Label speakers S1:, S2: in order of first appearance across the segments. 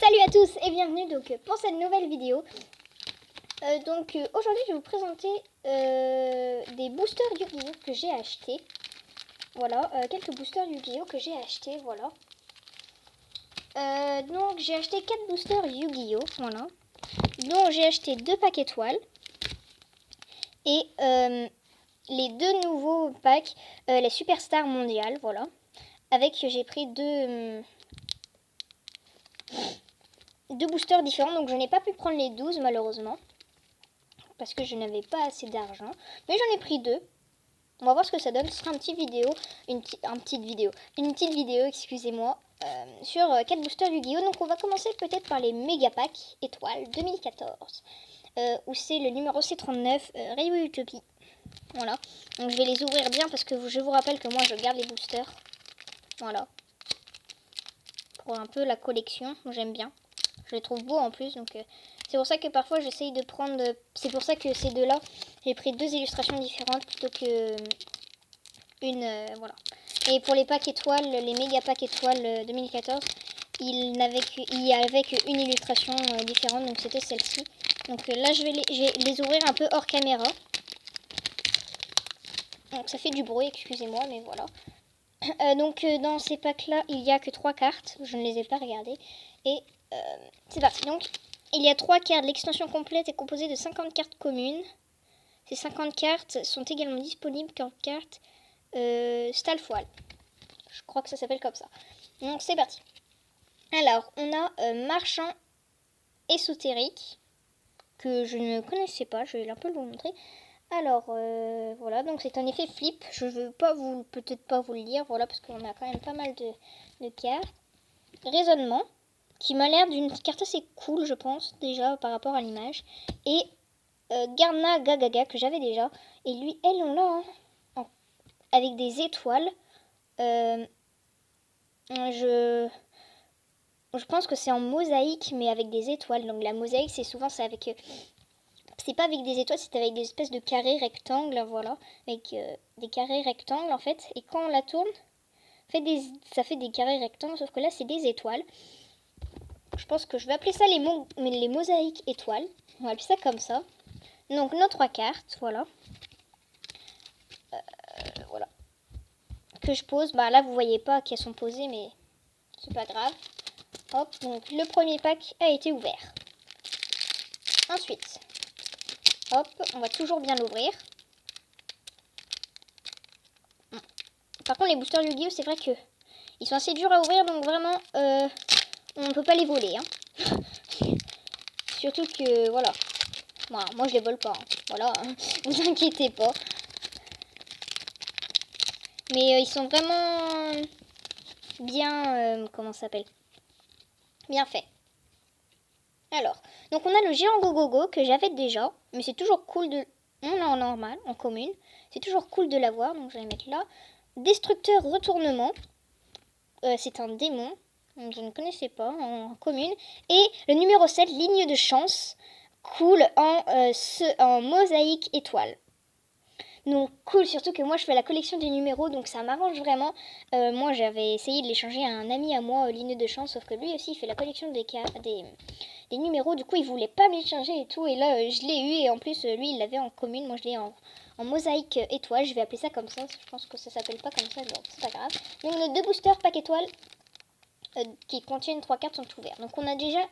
S1: Salut à tous et bienvenue pour cette nouvelle vidéo. Aujourd'hui je vais vous présenter des boosters Yu-Gi-Oh que j'ai achetés. Voilà, quelques boosters Yu-Gi-Oh que j'ai achetés, voilà. Donc j'ai acheté 4 boosters Yu-Gi-Oh, voilà. Donc j'ai acheté 2 packs étoiles. Et les 2 nouveaux packs, les superstars mondiales, voilà. Avec, j'ai pris deux boosters différents, donc je n'ai pas pu prendre les 12 malheureusement. Parce que je n'avais pas assez d'argent. Mais j'en ai pris 2. On va voir ce que ça donne. Ce sera une petite vidéo, excusez-moi, sur 4 boosters Yu-Gi-Oh! Donc on va commencer peut-être par les méga packs étoiles 2014. Où c'est le numéro C39, Ryu Utopie. Voilà. Donc je vais les ouvrir bien parce que je vous rappelle que moi je garde les boosters. Voilà. Pour un peu la collection. J'aime bien. Je les trouve beaux en plus. Donc c'est pour ça que parfois j'essaye de prendre... C'est pour ça que ces deux-là, j'ai pris 2 illustrations différentes plutôt que une... voilà. Et pour les packs étoiles, les méga packs étoiles 2014, il y avait qu'une illustration différente. Donc c'était celle-ci. Donc là je vais les ouvrir un peu hors caméra. Donc ça fait du bruit, excusez-moi, mais voilà. Dans ces packs là, il n'y a que 3 cartes. Je ne les ai pas regardées. Et c'est parti. Donc il y a 3 cartes. L'extension complète est composée de 50 cartes communes. Ces 50 cartes sont également disponibles comme cartes Stalfoil. Je crois que ça s'appelle comme ça. Donc c'est parti. Alors on a Marchand ésotérique que je ne connaissais pas. Je vais un peu vous montrer. Alors voilà, donc c'est un effet flip. Je ne veux pas peut-être pas vous le lire, voilà, parce qu'on a quand même pas mal de cartes. Raisonnement, qui m'a l'air d'une carte assez cool, je pense, déjà par rapport à l'image. Et Garna Gagaga, que j'avais déjà. Et lui, elle, on l'a avec des étoiles. Je pense que c'est en mosaïque, mais avec des étoiles. Donc la mosaïque, c'est souvent ça avec... c'est pas avec des étoiles, c'est avec des espèces de carrés rectangles, voilà. Avec des carrés rectangles, en fait. Et quand on la tourne, ça fait des carrés rectangles, sauf que là, c'est des étoiles. Je pense que je vais appeler ça les mosaïques étoiles. On va appeler ça comme ça. Donc, nos 3 cartes, voilà. Voilà. Que je pose. Bah là, vous voyez pas qu'elles sont posées, mais c'est pas grave. Hop, donc le premier pack a été ouvert. Ensuite, hop, on va toujours bien l'ouvrir. Par contre, les boosters Yu-Gi-Oh, c'est vrai que ils sont assez durs à ouvrir, donc vraiment, on ne peut pas les voler. Hein. Surtout que, voilà. Moi, je les vole pas. Hein. Voilà, hein. Vous inquiétez pas. Mais ils sont vraiment bien, comment ça s'appelle? Bien faits. Alors, donc on a le géant Gogogo que j'avais déjà, mais c'est toujours cool de... On l'a en normal, en commune. C'est toujours cool de l'avoir, donc je vais mettre là. Destructeur retournement. C'est un démon. Donc je ne connaissais pas en commune. Et le numéro 7, ligne de chance. Cool en mosaïque étoile. Donc cool, surtout que moi je fais la collection des numéros, donc ça m'arrange vraiment. Moi j'avais essayé de l'échanger à un ami à moi, ligne de chance, sauf que lui aussi il fait la collection des numéros, du coup il voulait pas me l'échanger et tout, et là je l'ai eu, et en plus lui il l'avait en commune, moi je l'ai en mosaïque étoile, je vais appeler ça comme ça, je pense que ça s'appelle pas comme ça, donc c'est pas grave. Donc nos 2 boosters pack étoiles qui contiennent 3 cartes sont ouverts. Donc on a déjà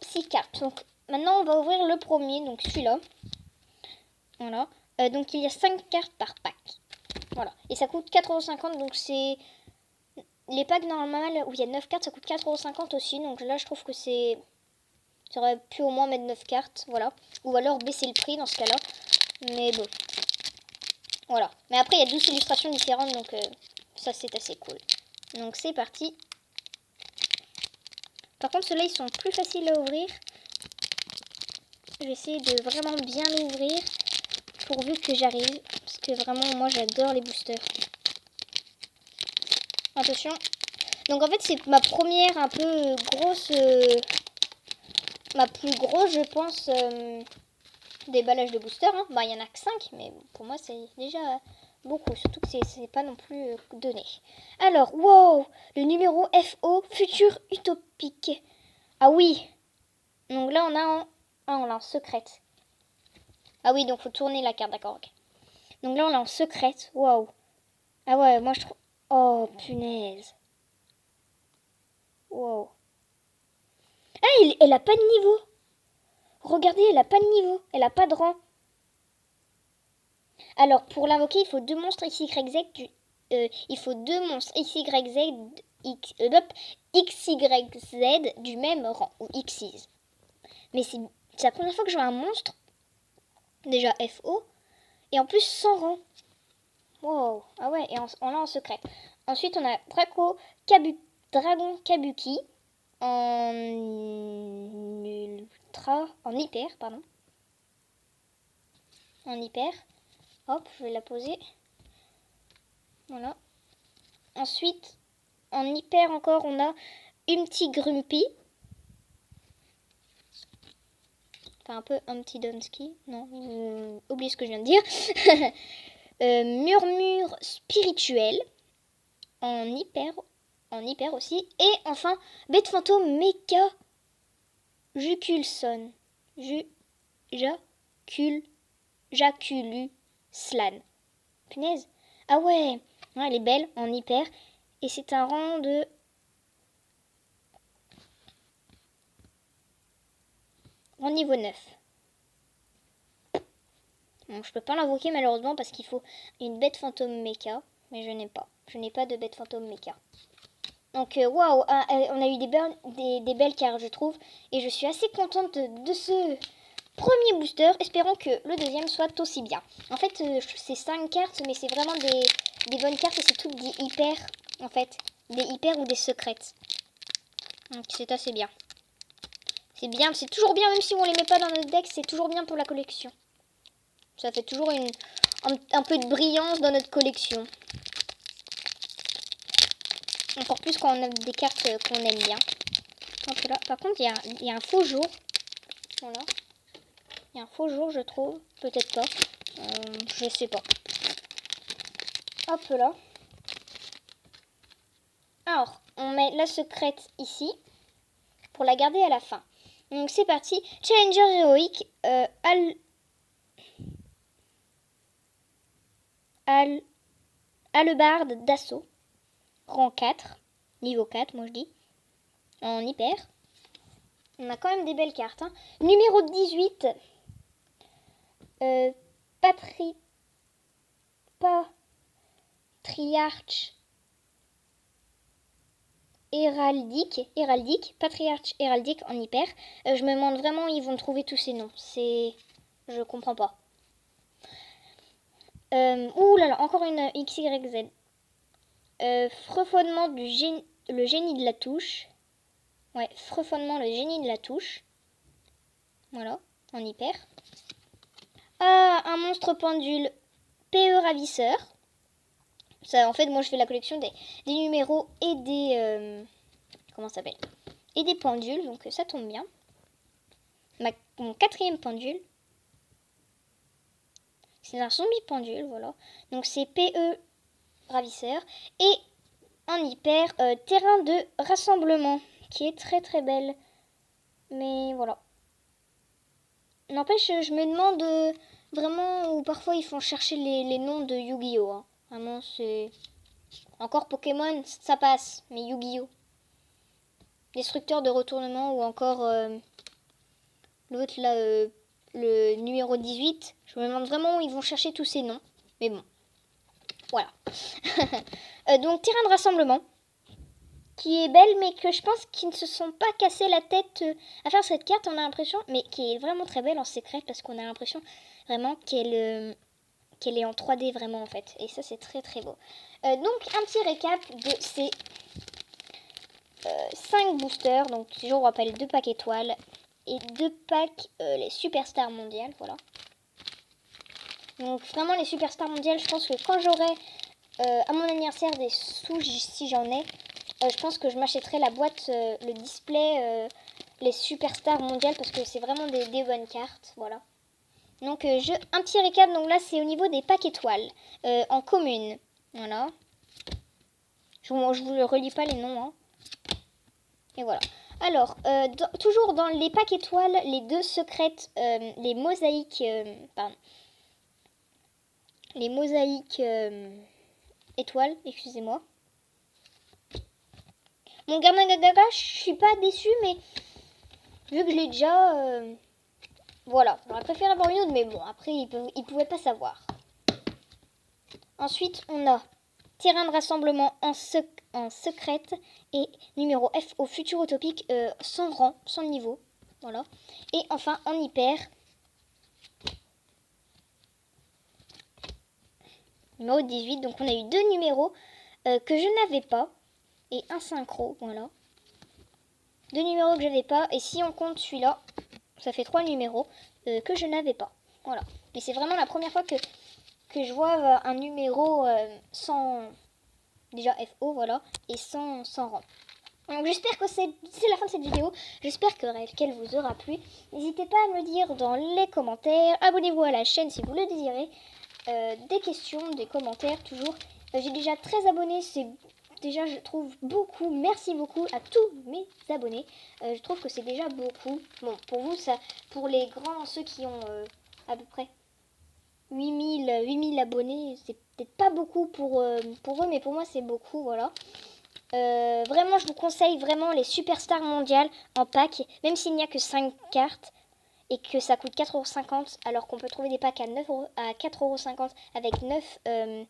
S1: 6 cartes, donc maintenant on va ouvrir le premier, donc celui-là. Voilà. Donc il y a 5 cartes par pack. Voilà. Et ça coûte 4,50€. Donc c'est... Les packs normales où il y a 9 cartes, ça coûte 4,50€ aussi. Donc là je trouve que c'est... Ça aurait pu au moins mettre 9 cartes. Voilà. Ou alors baisser le prix dans ce cas-là. Mais bon. Voilà. Mais après il y a 12 illustrations différentes. Donc ça c'est assez cool. Donc c'est parti. Par contre ceux-là ils sont plus faciles à ouvrir. Je vais essayer de vraiment bien l'ouvrir. Pourvu que j'arrive, parce que vraiment moi j'adore les boosters. Attention. Donc en fait c'est ma première un peu grosse, ma plus grosse je pense déballage de boosters. Hein. Bah il y en a que 5, mais pour moi c'est déjà Beaucoup, surtout que c'est pas non plus donné. Alors, wow, le numéro FO, futur utopique. Ah oui, donc là on l'a en secrète. Ah oui, donc faut tourner la carte, d'accord, ok. Donc là on l'a en secrète, waouh. Ah ouais, moi je trouve... Oh, punaise. Wow. Ah, elle a pas de niveau. Regardez, elle a pas de niveau, elle a pas de rang. Alors, pour l'invoquer, il faut deux monstres XYZ il faut deux monstres XYZ du même rang, ou Xyz. Mais c'est la première fois que je vois un monstre, déjà FO, et en plus sans rang. Wow, ah ouais, et on l'a en secret. Ensuite, on a Dragon Kabuki en en hyper, pardon. En hyper. Hop, je vais la poser. Voilà. Ensuite, en hyper encore, on a une petite Grumpy. Enfin, un peu un petit Donsky. Non, oubliez ce que je viens de dire. Murmure spirituel. En hyper aussi. Et enfin, Bête fantôme Mecha Juculson. Jaculu Slan. Punaise. Ah ouais, elle est belle en hyper. Et c'est un rang de... en niveau 9. Bon, je peux pas l'invoquer malheureusement parce qu'il faut une bête fantôme mecha. Mais je n'ai pas. Je n'ai pas de bête fantôme mecha. Donc waouh, on a eu des belles cartes je trouve. Et je suis assez contente de ce premier booster. Espérons que le deuxième soit aussi bien. En fait c'est 5 cartes mais c'est vraiment des bonnes cartes et c'est toutes des hyper en fait. Des hyper ou des secrètes. Donc c'est assez bien. C'est bien, c'est toujours bien même si on les met pas dans notre deck, c'est toujours bien pour la collection. Ça fait toujours un peu de brillance dans notre collection. Encore plus quand on a des cartes qu'on aime bien. Hop là. Par contre, il y a un faux jour. Voilà. Il y a un faux jour, je trouve. Peut-être pas. Je sais pas. Hop là. Alors, on met la secrète ici. Pour la garder à la fin. Donc c'est parti. Challenger héroïque. Hallebarde d'assaut. Rang 4. Niveau 4, moi je dis. En hyper. On a quand même des belles cartes. Hein. Numéro 18. Patriarche Patriarche héraldique en hyper. Je me demande vraiment où ils vont trouver tous ces noms. Je comprends pas. Ouh là là, encore une XYZ. Freffonnement le génie de la touche. Ouais, freffonnement le génie de la touche. Voilà, en hyper. Ah, un monstre pendule PE ravisseur. Ça, en fait, moi je fais la collection des numéros et des... comment ça s'appelle? Et des pendules, donc ça tombe bien. Mon quatrième pendule. C'est un zombie pendule, voilà. Donc c'est PE ravisseur. Et en hyper, terrain de rassemblement, qui est très très belle. Mais voilà. N'empêche, je me demande vraiment où parfois ils font chercher les noms de Yu-Gi-Oh! Hein. Vraiment, c'est... Encore Pokémon, ça passe, mais Yu-Gi-Oh! Destructeur de retournement ou encore l'autre là, le numéro 18. Je me demande vraiment où ils vont chercher tous ces noms. Mais bon, voilà. Donc terrain de rassemblement, qui est belle mais que je pense qu'ils ne se sont pas cassé la tête à faire cette carte. On a l'impression, mais qui est vraiment très belle en secret parce qu'on a l'impression vraiment qu'elle est en 3D vraiment en fait. Et ça c'est très très beau. Donc un petit récap de ces 5 boosters. Donc je vous rappelle 2 packs étoiles et 2 packs les superstars mondiales. Voilà. Donc vraiment les superstars mondiales, je pense que quand j'aurai à mon anniversaire des sous, si j'en ai, je pense que je m'achèterai la boîte, le display, les superstars mondiales parce que c'est vraiment des bonnes cartes. Voilà. Donc, un petit récap. Donc là, c'est au niveau des packs étoiles en commune. Voilà. Je vous relis pas les noms. Hein. Et voilà. Alors, toujours dans les packs étoiles, les 2 secrètes, les mosaïques... pardon. Les mosaïques étoiles, excusez-moi. Mon Garnagaga, je suis pas déçue, mais vu que je l'ai déjà... voilà, j'aurais préféré avoir une autre, mais bon, après, ils pouvaient pas savoir. Ensuite, on a terrain de rassemblement en secrète et numéro F au futur utopique sans rang, sans niveau. Voilà. Et enfin, en hyper, numéro 18. Donc, on a eu 2 numéros que je n'avais pas et un synchro. Voilà. 2 numéros que j'avais pas. Et si on compte celui-là, ça fait 3 numéros que je n'avais pas. Voilà. Mais c'est vraiment la première fois que je vois un numéro sans... Déjà FO, voilà. Et sans rang. Donc j'espère que c'est la fin de cette vidéo. J'espère qu'elle vous aura plu. N'hésitez pas à me le dire dans les commentaires. Abonnez-vous à la chaîne si vous le désirez. Des questions, des commentaires, toujours. J'ai déjà 13 abonnés. C'est déjà, je trouve, beaucoup. Merci beaucoup à tous mes abonnés. Je trouve que c'est déjà beaucoup. Bon, pour vous, ça, pour les grands, ceux qui ont à peu près 8000 abonnés, c'est peut-être pas beaucoup pour eux, mais pour moi, c'est beaucoup, voilà. Vraiment, je vous conseille vraiment les superstars mondiales en pack, même s'il n'y a que 5 cartes et que ça coûte 4,50 €, alors qu'on peut trouver des packs à 4,50 €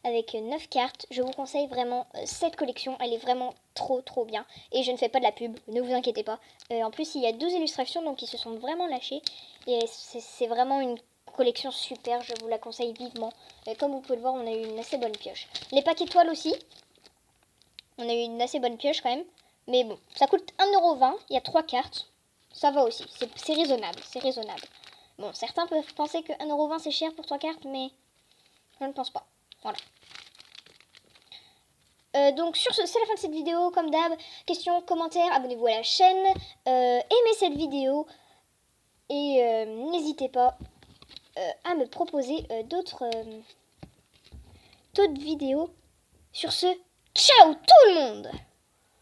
S1: avec 9 cartes. Je vous conseille vraiment cette collection, elle est vraiment trop bien. Et je ne fais pas de la pub, ne vous inquiétez pas. En plus, il y a 12 illustrations, donc ils se sont vraiment lâchés. Et c'est vraiment une collection super, je vous la conseille vivement. Comme vous pouvez le voir, on a eu une assez bonne pioche. Les packs étoiles aussi. On a eu une assez bonne pioche quand même. Mais bon, ça coûte 1,20 €. Il y a 3 cartes. Ça va aussi. C'est raisonnable. C'est raisonnable. Bon, certains peuvent penser que 1,20 € c'est cher pour 3 cartes, mais je ne pense pas. Voilà. Donc sur ce, c'est la fin de cette vidéo. Comme d'hab, questions, commentaires, abonnez-vous à la chaîne. Aimez cette vidéo. Et n'hésitez pas à me proposer d'autres vidéos. Sur ce, ciao tout le monde!